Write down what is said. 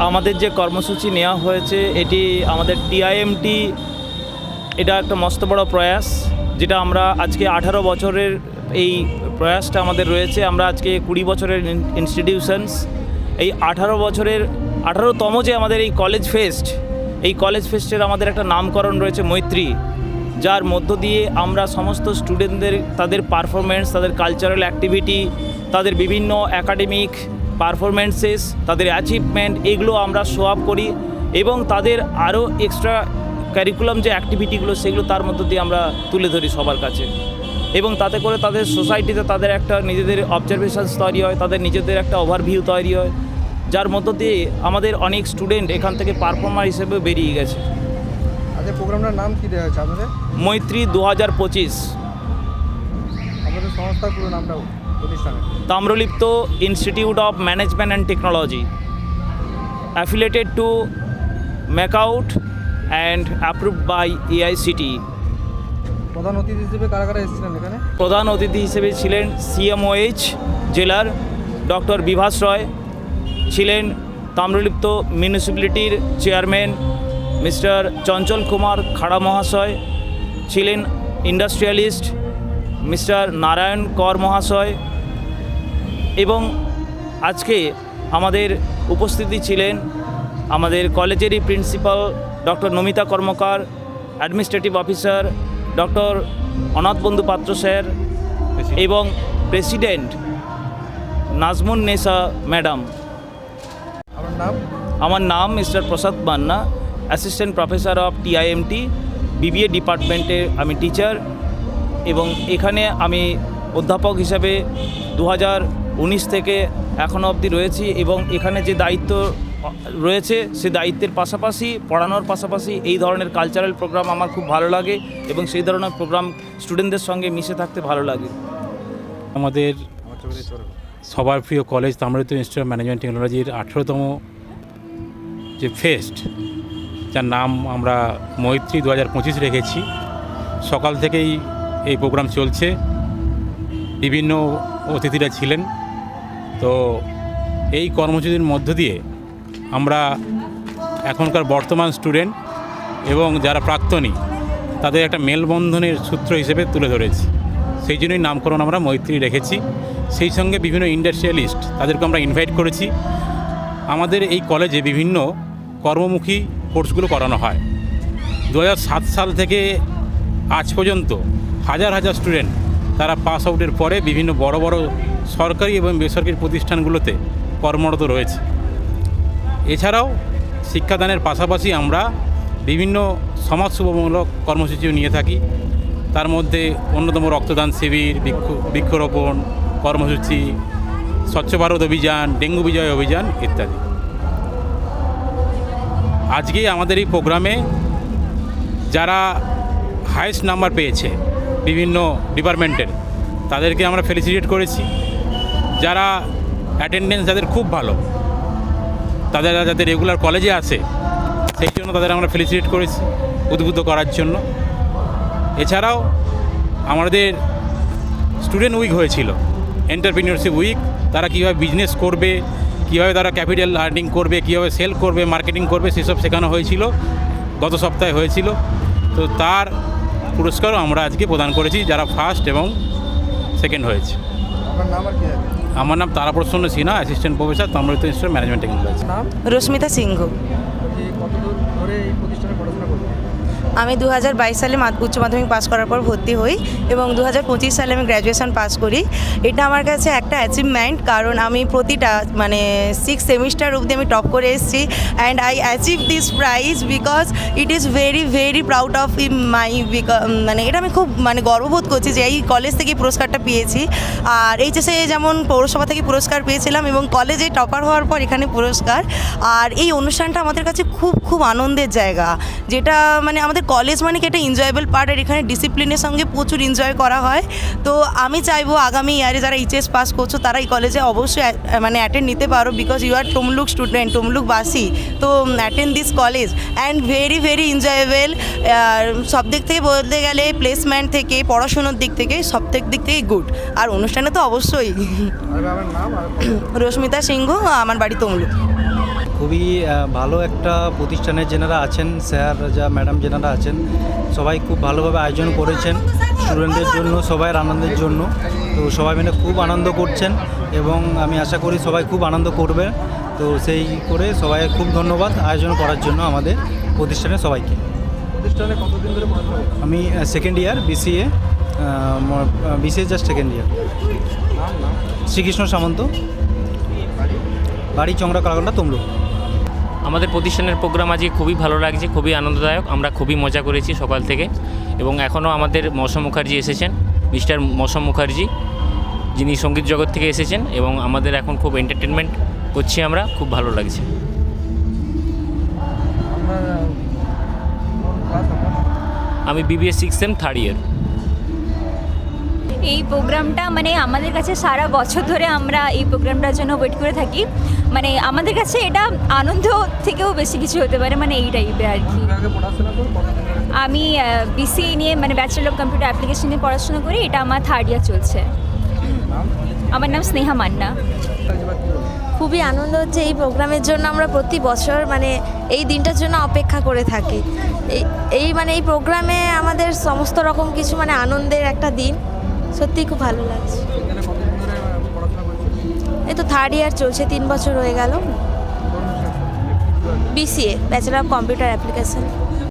আমাদের যে কর্মসূচি নেওয়া হয়েছে এটি আমাদের টিআইএমটি, এটা একটা মস্ত বড় প্রয়াস, যেটা আমরা আজকে 18 বছরের এই প্রয়াসটা আমাদের রয়েছে। আমরা আজকে 20 বছরের ইনস্টিটিউশনস, এই 18তম যে আমাদের এই কলেজ ফেস্ট, এই কলেজ ফেস্টের আমাদের একটা নামকরণ রয়েছে মৈত্রী, যার মধ্য দিয়ে আমরা সমস্ত স্টুডেন্টদের তাদের পারফরমেন্স, তাদের কালচারাল অ্যাক্টিভিটি, তাদের বিভিন্ন একাডেমিক পারফরমেন্সেস, তাদের অ্যাচিভমেন্ট, এগুলো আমরা শো আপ করি এবং তাদের আরও এক্সট্রা কারিকুলাম যে অ্যাক্টিভিটিগুলো সেগুলো তার মধ্য দিয়ে আমরা তুলে ধরি সবার কাছে, এবং তাতে করে তাদের সোসাইটিতে তাদের একটা নিজেদের অবজারভেশনস তৈরি হয়, তাদের নিজেদের একটা ওভারভিউ তৈরি হয়, যার মধ্য দিয়ে আমাদের অনেক স্টুডেন্ট এখান থেকে পারফর্মার হিসেবে বেরিয়ে গেছে। আচ্ছা, প্রোগ্রামটার নাম কী দেওয়া হয়েছে আপনাদের? মৈত্রী 2025। আপনাদের সংস্থার পুরো নামটা প্রতিষ্ঠানে? Tamralipta institute of management and technology, affiliated to MAKAUT and approved by AICTE। প্রধান অতিথি হিসেবে কারা কারা এসেছিলেন এখানে? প্রধান অতিথি হিসেবে ছিলেন CMOH জেলার ডক্টর বিভাস রয়, ছিলেন তাম্রলিপ্ত মিউনিসিপ্যালিটির চেয়ারম্যান মিস্টার চঞ্চল কুমার খাড়া মহাশয়, ছিলেন ইন্ডাস্ট্রিয়ালিস্ট মিস্টার নারায়ণ কর মহাশয়, এবং আজকে আমাদের উপস্থিতি ছিলেন আমাদের কলেজেরই প্রিন্সিপাল ডক্টর নমিতা কর্মকার, অ্যাডমিনিস্ট্রেটিভ অফিসার ডক্টর অনাথ বন্ধু পাত্র স্যার এবং প্রেসিডেন্ট নাজমুন নেসা ম্যাডাম। আমার নাম? আমার নাম mister Prasad Manna, assistant professor of TIMT, BBA ডিপার্টমেন্টে আমি টিচার, এবং এখানে আমি অধ্যাপক হিসাবে 2019 থেকে এখনও অবধি রয়েছি, এবং এখানে যে দায়িত্ব রয়েছে সে দায়িত্বের পাশাপাশি, পড়ানোর পাশাপাশি এই ধরনের কালচারাল প্রোগ্রাম আমার খুব ভালো লাগে, এবং সেই ধরনের প্রোগ্রাম স্টুডেন্টদের সঙ্গে মিশে থাকতে ভালো লাগে। আমাদের সবার প্রিয় college Tamralipta institute of management টেকনোলজির 18তম যে ফেস্ট, যার নাম আমরা মৈত্রী 2025 রেখেছি। সকাল থেকেই এই প্রোগ্রাম চলছে, বিভিন্ন অতিথিরা ছিলেন। তো এই কর্মসূচির মধ্য দিয়ে আমরা এখনকার বর্তমান স্টুডেন্ট এবং যারা প্রাক্তনী তাদের একটা মেলবন্ধনের সূত্র হিসেবে তুলে ধরেছি, সেই জন্যই নামকরণ আমরা মৈত্রী রেখেছি। সেই সঙ্গে বিভিন্ন ইন্ডাস্ট্রিয়ালিস্ট তাদেরকে আমরা ইনভাইট করেছি। আমাদের এই কলেজে বিভিন্ন কর্মমুখী কোর্সগুলো করানো হয়। 2007 সাল থেকে আজ পর্যন্ত হাজার হাজার স্টুডেন্ট তারা পাস আউটের পরে বিভিন্ন বড় বড় সরকারি এবং বেসরকারি প্রতিষ্ঠানগুলোতে কর্মরত রয়েছে। এছাড়াও শিক্ষাদানের পাশাপাশি আমরা বিভিন্ন সমাজসেবামূলক কর্মসূচিও নিয়ে থাকি। তার মধ্যে অন্যতম রক্তদান শিবির, বৃক্ষরোপণ কর্মসূচি, স্বচ্ছ ভারত অভিযান, ডেঙ্গু বিজয় অভিযান ইত্যাদি। আজকে আমাদের এই প্রোগ্রামে যারা হাইয়েস্ট নাম্বার পেয়েছে বিভিন্ন ডিপার্টমেন্টের, তাদেরকে আমরা ফেলিসিটেট করেছি। যারা অ্যাটেন্ডেন্স যাদের খুব ভালো, তাদের যাদের রেগুলার কলেজে আসে, সেই জন্য তাদের আমরা ফেলিসিটেট করেছি উদ্বুদ্ধ করার জন্য। এছাড়াও আমাদের স্টুডেন্ট উইক হয়েছিল, এন্টারপ্রেনিয়রশিপ উইক। তারা কীভাবে বিজনেস করবে, কীভাবে তারা ক্যাপিটাল আর্নিং করবে, কীভাবে সেল করবে, মার্কেটিং করবে, সেসব শেখানো হয়েছিল, গত সপ্তাহে হয়েছিল। তো তার পুরস্কারও আমরা আজকে প্রদান করেছি যারা ফার্স্ট এবং সেকেন্ড হয়েছে। আপনার নাম আর কি? আমার নাম Taraprasanna Sinha, assistant professor Tamralipta institute of management technology. নাম? রশ্মিতা সিংহ। কতদূর ধরে এই প্রতিষ্ঠানে পড়াশোনা করবেন? আমি 2022 সালে উচ্চ মাধ্যমিক পাস করার পর ভর্তি হই এবং 2025 সালে আমি গ্র্যাজুয়েশন পাস করি। এটা আমার কাছে একটা অ্যাচিভমেন্ট, কারণ আমি প্রতিটা 6 সেমিস্টার অবধি আমি টপ করে এসেছি, and I achieve this prize because it is very very proud of my, এটা আমি খুব গর্ববোধ করছি যে এই কলেজ থেকে পুরস্কারটা পেয়েছি। আর এইচএসে যেমন পৌরসভা থেকে পুরস্কার পেয়েছিলাম এবং কলেজে টপার হওয়ার পর এখানে পুরস্কার। আর এই অনুষ্ঠানটা আমাদের কাছে খুব খুব আনন্দের জায়গা, যেটা আমাদের কলেজ কি একটা এনজয়েবল পার্ট, আর এখানে ডিসিপ্লিনের সঙ্গে প্রচুর এনজয় করা হয়। তো আমি চাইবো আগামী ইয়ারে যারা এইচএস পাস করছো তারা এই কলেজে অবশ্যই অ্যাটেন্ড নিতে পারো, because you are Tamluk student, তমলুকবাসী। তো attend this college and very very enjoyable. সব দিক থেকে বলতে গেলে প্লেসমেন্ট থেকে, পড়াশুনোর দিক থেকে, সব দিক থেকে গুড। আর অনুষ্ঠানে তো অবশ্যই। আমার নাম? রশ্মিতা সিংহ, আমার বাড়ি তমলুক। খুবই ভালো একটা প্রতিষ্ঠানে যেনারা আছেন, স্যার যা ম্যাডাম যেনারা আছেন, সবাই খুব ভালোভাবে আয়োজন করেছেন স্টুডেন্টদের জন্য, সবার আনন্দের জন্য। তো সবাই মিলে খুব আনন্দ করছেন এবং আমি আশা করি সবাই খুব আনন্দ করবে। তো সেই করে সবাই খুব ধন্যবাদ আয়োজন করার জন্য আমাদের প্রতিষ্ঠানে সবাইকে। প্রতিষ্ঠানে কতদিন ধরে পড়াশোনা করছেন? আমি second year BCA just second year. নাম শ্রীকৃষ্ণ সামন্ত, বাড়ি? বাড়ি চংড়া কালাগন্ডা তমলুক। আমাদের প্রতিষ্ঠানের প্রোগ্রাম আজকে খুবই ভালো লাগছে, খুবই আনন্দদায়ক। আমরা খুবই মজা করেছি সকাল থেকে এবং এখনও আমাদের মৌসুম মুখার্জি এসেছেন, মিস্টার মৌসুম মুখার্জি, যিনি সঙ্গীত জগৎ থেকে এসেছেন এবং আমাদের এখন খুব এন্টারটেনমেন্ট করছি আমরা, খুব ভালো লাগছে। আপনার কোন ক্লাস আপনার? আমি বিবিএ 6th সেম 3rd ইয়ার। এই প্রোগ্রামটা মানে আমাদের কাছে সারা বছর ধরে আমরা এই প্রোগ্রামটার জন্য ওয়েট করে থাকি। মানে আমাদের কাছে এটা আনন্দ থেকেও বেশি কিছু হতে পারে, মানে এই টাইপের আর কি। আগে পড়াশোনা করুন কতদিন ধরে? আমি বিসিএ নিয়ে মানে ব্যাচেলর অফ কম্পিউটার অ্যাপ্লিকেশন নিয়ে পড়াশোনা করি, এটা আমার 3rd ইয়ার চলছে। নাম? আমার নাম স্নেহা মান্না। এবার কি বলবেন? খুবই আনন্দ হচ্ছে এই প্রোগ্রামের জন্য। আমরা প্রতি বছর মানে এই দিনটার জন্য অপেক্ষা করে থাকি। এই প্রোগ্রামে আমাদের সমস্ত রকম কিছু মানে আনন্দের একটা দিন, সত্যিই খুব ভালো লাগছে। এখানে কতদিন ধরে পড়াশোনা করছেন? এই তো 3rd ইয়ার চলছে, 3 বছর হয়ে গেল। কোন section? BCA bachelor of computer application.